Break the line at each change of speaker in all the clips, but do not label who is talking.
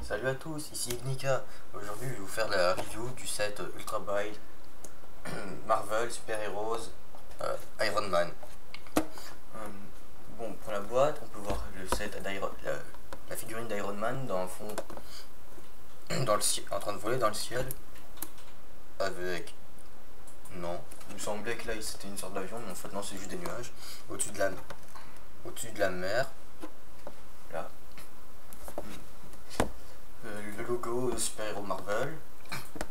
Salut à tous, ici Ignika. Aujourd'hui, je vais vous faire la review du set Ultra Build Marvel Super Heroes Iron Man. Bon, pour la boîte, on peut voir le set la figurine d'Iron Man dans le fond, en train de voler dans le ciel. Avec. Non, il me semblait que là c'était une sorte d'avion, mais en fait, non, c'est juste des nuages. Au-dessus de la mer. Là. Le logo de Super Hero Marvel,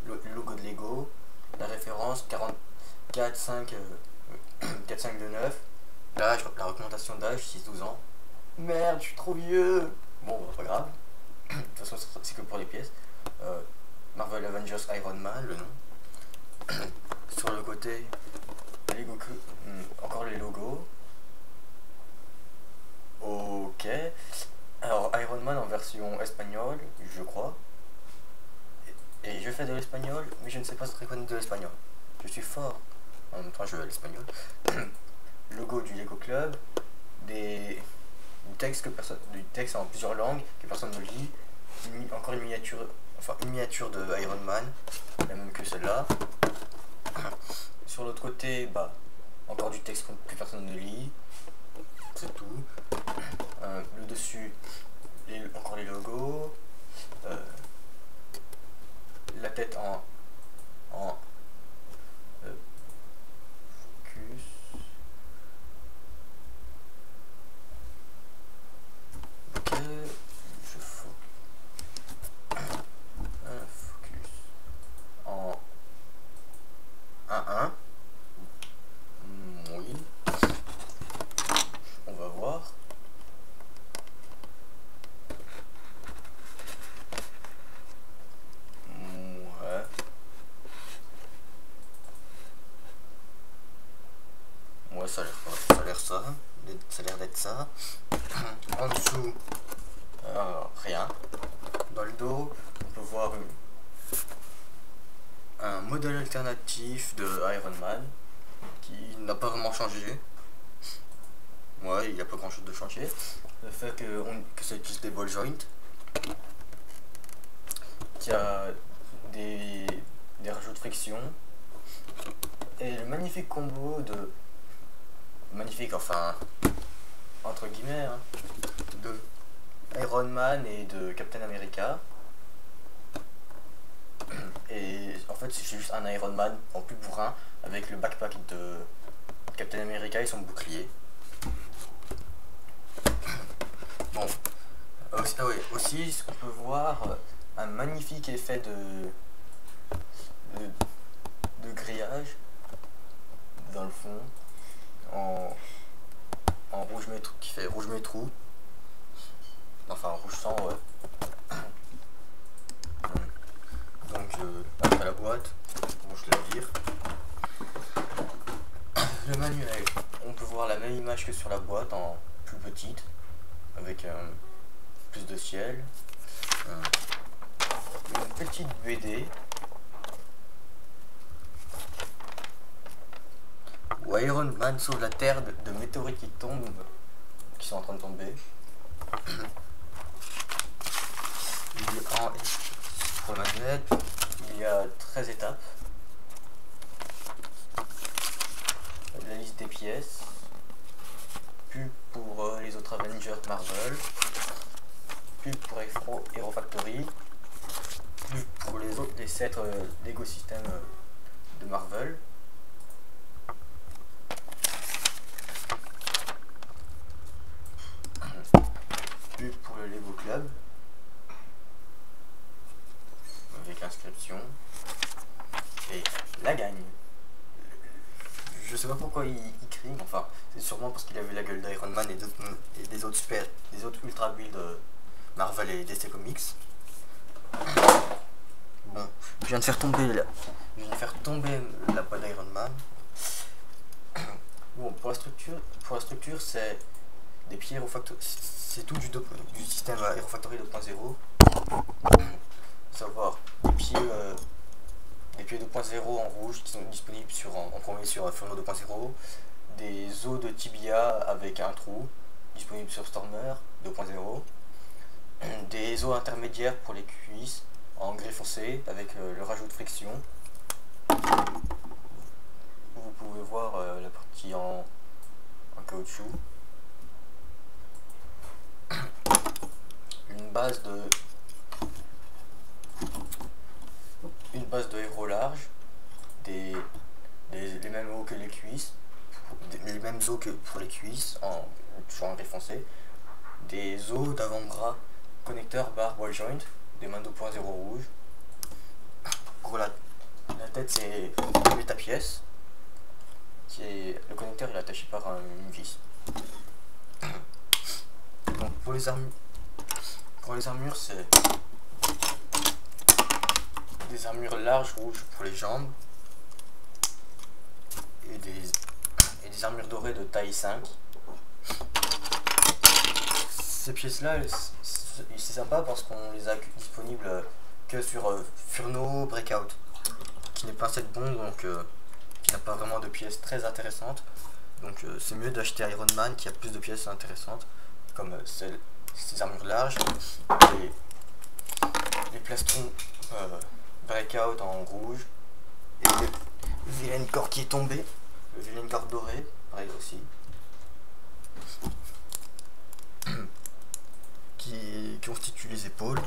le logo de Lego, la référence 44 5 9, l'âge, la recommandation d'âge 6-12 ans. Merde, je suis trop vieux. Bon, pas grave. De toute façon, c'est que pour les pièces. Marvel Avengers Iron Man, le nom. Sur le côté, Lego, encore les logos. Ok. Alors, Iron Man en version espagnole, je crois. Et je fais de l'espagnol, mais je ne sais pas très connaître de l'espagnol. Je suis fort. En même temps, je veux l'espagnol. Logo du Lego Club. Du texte en plusieurs langues que personne ne lit. Encore une miniature de Iron Man, la même que celle-là. Sur l'autre côté, bah, encore du texte que personne ne lit. C'est tout. Le dessus, encore les logos. La tête en focus. Ok, je focus en 1-1. Oui. On va voir. Ouais, ça a l'air d'être ça. En dessous, rien. Dans le dos, on peut voir un modèle alternatif de Iron Man qui n'a pas vraiment changé. Ouais, il n'y a pas grand chose de changé. Le fait que ça utilise des ball joints, qu'il y a des rajouts de friction, et le magnifique combo de. Magnifique, enfin, entre guillemets, hein, de Iron Man et de Captain America. Et en fait, c'est juste un Iron Man en plus bourrin avec le backpack de Captain America et son bouclier. Bon, aussi on peut voir un magnifique effet de grillage dans le fond en rouge métro, qui fait rouge métro, enfin rouge sang, ouais. Donc après la boîte, bon, je la vire. Le manuel, on peut voir la même image que sur la boîte en plus petite, avec plus de ciel. Une petite BD où Iron Man sauve la Terre de météorites qui sont en train de tomber. Pour le manuel, il y a 13 étapes. La liste des pièces. Puis pour les autres Avengers Marvel. Puis pour Hero Factory. Puis pour les 7 Lego System de Marvel. Puis pour le Lego Club. Avec inscription. Et la gagne. Je sais pas pourquoi il crie, enfin c'est sûrement parce qu'il avait la gueule d'Iron Man et des autres Ultra Build Marvel et DC Comics. Bon, je viens de faire tomber la boîte d'Iron Man. Bon, pour la structure c'est des pieds Hero Factory, c'est tout du système Hero Factory 2.0. Savoir des pieds 2.0 en rouge qui sont disponibles en premier sur Furno 2.0, des os de tibia avec un trou disponible sur Stormer 2.0, des os intermédiaires pour les cuisses en gris foncé avec le rajout de friction. Vous pouvez voir la partie en caoutchouc. Une base de héros large, les mêmes os que les cuisses, les mêmes os que pour les cuisses, toujours en gris foncé, des os d'avant-bras, connecteur barre ball joint, des mains 2.0 rouge. Pour la tête, c'est une métapièce. Le connecteur est attaché par une vis. Donc pour les armures, c'est des armures larges rouges pour les jambes et des armures dorées de taille 5. Ces pièces là c'est sympa parce qu'on les a disponibles que sur Furno Breakout, qui n'est pas un set bon, donc qui n'a pas vraiment de pièces très intéressantes. Donc c'est mieux d'acheter Iron Man qui a plus de pièces intéressantes, comme ces armures larges, les plastrons Breakout en rouge, et le vilain corps qui est tombé, le vilain corps doré, pareil aussi, qui constitue les épaules.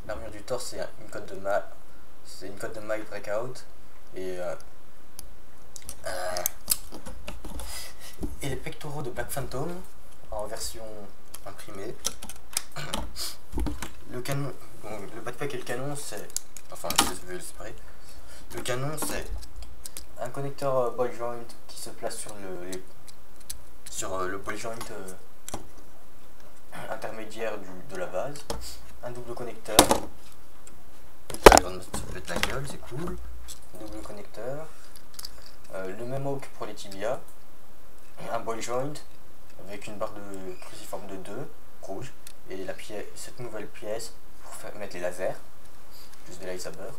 L'armure du torse, c'est une cote de maille Breakout, et les pectoraux de Black Phantom en version imprimée. Le canon, donc le backpack et le canon, c'est, enfin je vais le séparer. Le canon, c'est un connecteur ball joint qui se place sur le ball joint intermédiaire de la base. Un double connecteur. Ça peut être la gueule, c'est cool. Double connecteur. Le même hook pour les tibias. Un ball joint avec une barre de cruciforme de 2 rouge. Et cette nouvelle pièce pour mettre les lasers, juste des lightsabers.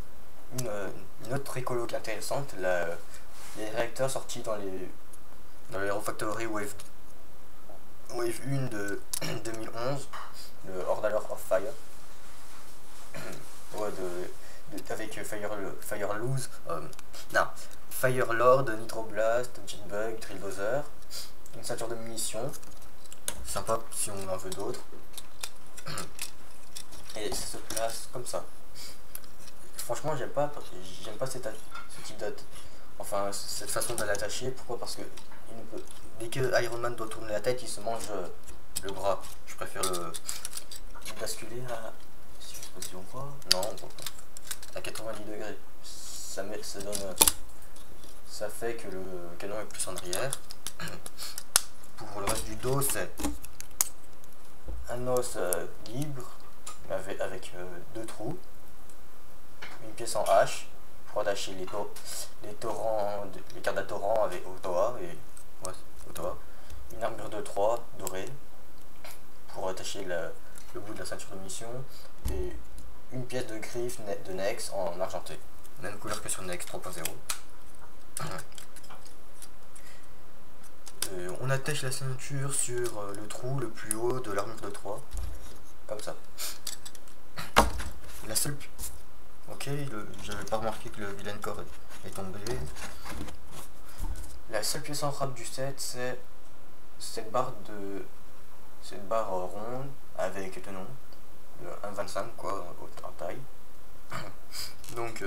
Une autre écolo qui est intéressante, les réacteurs sortis dans l'Hero Factory Wave 1 de 2011, le Order of Fire. Ouais, avec Firelord, Nitroblast, Jetbug, Drilldozer, une ceinture de munitions, sympa si on en veut d'autres, et ça se place comme ça. Franchement, j'aime pas ce type enfin cette façon de l'attacher. Pourquoi? Parce que dès que Iron Man doit tourner la tête, il se mange le bras. Je préfère le basculer à, si je sais pas si on voit, non on voit pas, à 90 degrés. Ça fait que le canon est plus en arrière. Pour le reste du dos, c'est un os libre avec 2 trous, une pièce en H pour attacher les cartes à torrent avec Ottawa, une armure de 3 dorée pour attacher le bout de la ceinture de munition, et une pièce de griffe de Nex en argenté, même couleur que sur Nex 3.0. On attache la ceinture sur le trou le plus haut de l'armure de 3, comme ça. La seule... Ok, j'avais pas remarqué que le vilain corps est tombé. La seule pièce en rap du set, c'est cette barre ronde avec, tenons, 1,25 quoi, en taille. Donc,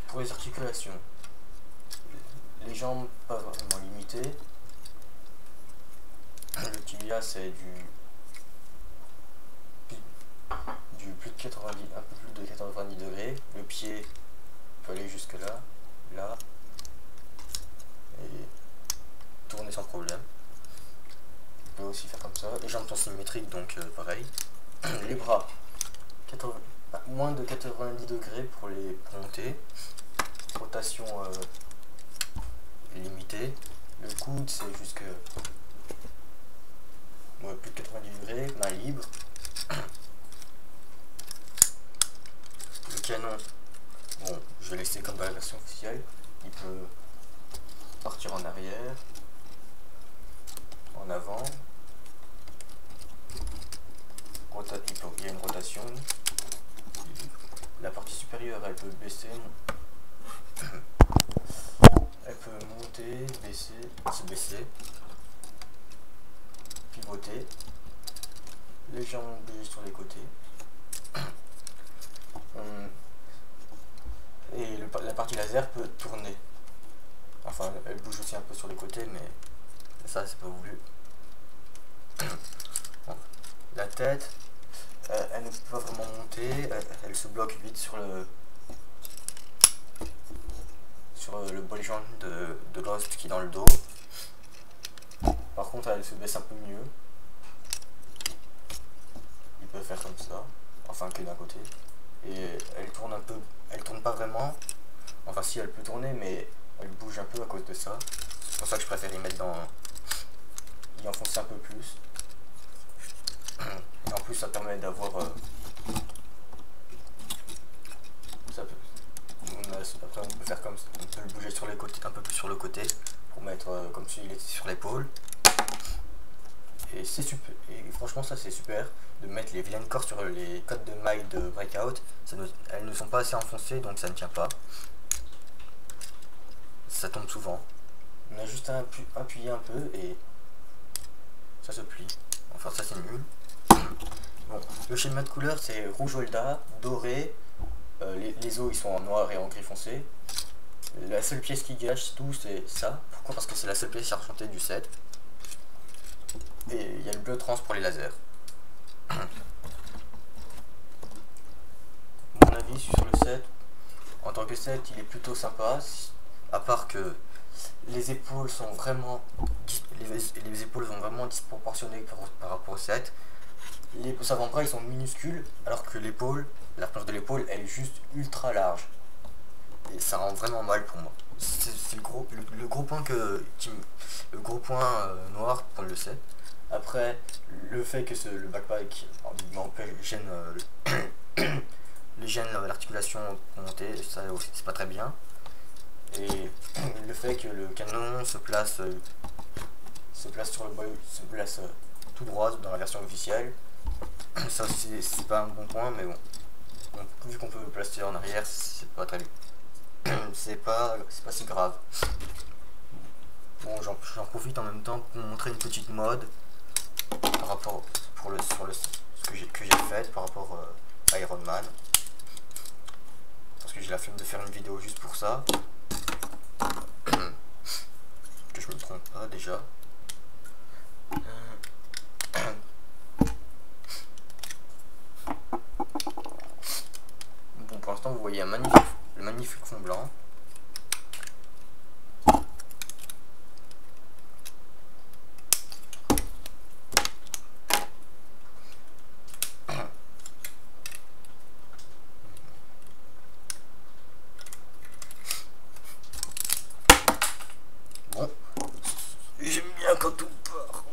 pour les articulations, les jambes pas vraiment limitées. Le tibia, c'est du plus de 90, un peu plus de 90 degrés. Le pied peut aller jusque là, là, et tourner sans problème. On peut aussi faire comme ça. Les jambes sont symétriques, donc pareil. Les bras, moins de 90 degrés pour les monter. Rotation limitée. Le coude, c'est jusque plus de 90 degrés, main libre. Le canon, bon, je vais laisser comme dans la version officielle. Il peut partir en arrière, en avant. Il y a une rotation. La partie supérieure, elle peut baisser. Elle peut monter, baisser, se baisser, pivoter. Légèrement bouger sur les côtés. Et la partie laser peut tourner. Enfin, elle bouge aussi un peu sur les côtés, mais ça, c'est pas voulu. Bon. La tête, elle ne peut pas vraiment monter. Elle se bloque vite sur le ball joint de l'os qui est dans le dos. Par contre, elle se baisse un peu mieux. Il peut faire comme ça, enfin que d'un côté. Et elle tourne un peu, elle tourne pas vraiment. Enfin si, elle peut tourner, mais elle bouge un peu à cause de ça. C'est pour ça que je préfère y mettre y enfoncer un peu plus. Et en plus, ça permet d'avoir après, on peut faire comme ça. On peut le bouger sur les côtés, un peu plus sur le côté, pour mettre comme s'il était sur l'épaule. Et c'est super. Et franchement, ça c'est super de mettre les vilaines cordes sur les codes de mailles de breakout. Elles ne sont pas assez enfoncées, donc ça ne tient pas. Ça tombe souvent. On a juste à appuyer un peu et ça se plie. Enfin, ça c'est nul. Bon, le schéma de couleur c'est rouge Holda, doré. Les os ils sont en noir et en gris foncé. La seule pièce qui gâche tout c'est ça. Pourquoi? Parce que c'est la seule pièce argentée du set. Et il y a le bleu trans pour les lasers. Mon avis sur le set, en tant que set, il est plutôt sympa. À part que les épaules sont vraiment disproportionnées par rapport au set. Les avant-bras ils sont minuscules, alors que la planche de l'épaule, elle est juste ultra large. Et ça rend vraiment mal pour moi. C'est le gros point noir pour le set. Après, le fait que le backpack gêne l'articulation pour monter, ça aussi c'est pas très bien. Et le fait que le canon se place sur le boyau, se place tout droit dans la version officielle, ça aussi c'est pas un bon point, mais bon. Vu qu'on peut le placer en arrière, c'est pas très c'est pas si grave. Bon, j'en profite en même temps pour montrer une petite mode par rapport ce que j'ai fait par rapport à Iron Man, parce que j'ai la flemme de faire une vidéo juste pour ça. Que je me trompe pas déjà. Bon, pour l'instant vous voyez le magnifique fond blanc. Bon, j'aime bien quand tout part,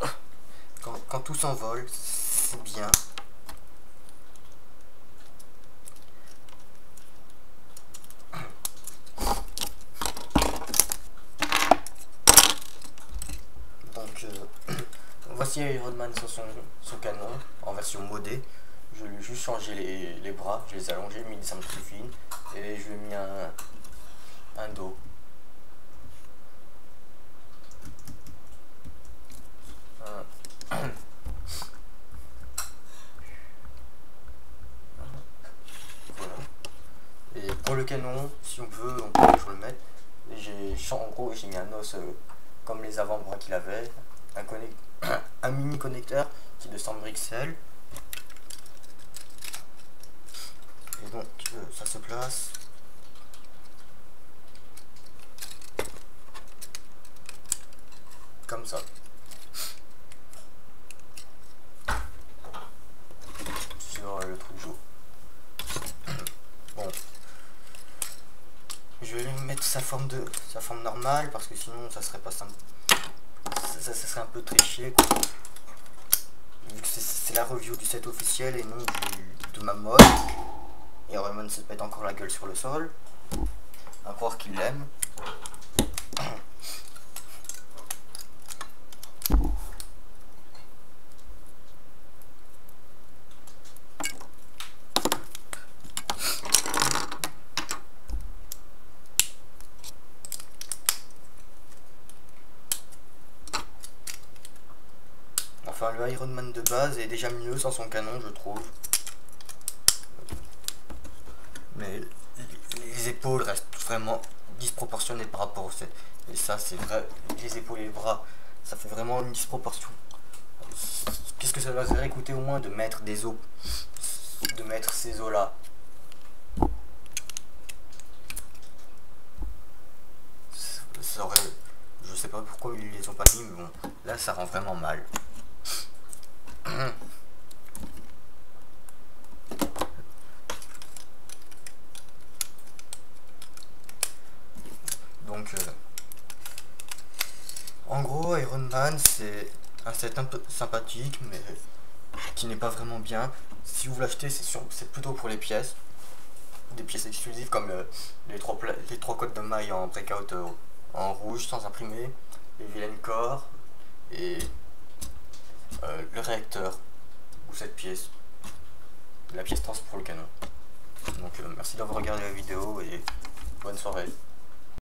quand tout s'envole, c'est bien. Voici Iron Man sur son canon en version modée. Je lui ai juste changé les bras, je les ai allongés, mis des cernes plus fines et je lui ai mis un dos. Voilà. Et pour le canon, si on peut toujours le mettre. En gros, j'ai mis un os comme les avant-bras qu'il avait, un mini connecteur qui est de 100 brixels. Et donc ça se place comme ça sur le truc jaune. Bon, je vais lui mettre sa forme normale parce que sinon ça serait pas simple. Ça serait un peu triché quoi. Vu que c'est la review du set officiel et non de ma mode. Et Roman se pète encore la gueule sur le sol. À croire qu'il l'aime. Enfin, le Iron Man de base est déjà mieux sans son canon, je trouve. Mais les épaules restent vraiment disproportionnées par rapport au set. Et ça, c'est vrai, les épaules et les bras, ça fait vraiment une disproportion. Qu'est-ce que ça va faire écouter au moins de mettre des os, de mettre ces os là. Ça aurait, je sais pas pourquoi ils les ont pas mis, mais bon, là ça rend vraiment mal. Donc, en gros, Iron Man, c'est un set un peu sympathique, mais qui n'est pas vraiment bien. Si vous l'achetez, c'est plutôt pour les pièces. Des pièces exclusives comme les trois codes de mailles en breakout en rouge sans imprimer, les vilaines corps et le réacteur ou cette pièce, la pièce trans pour le canon. Donc merci d'avoir regardé la vidéo et bonne soirée.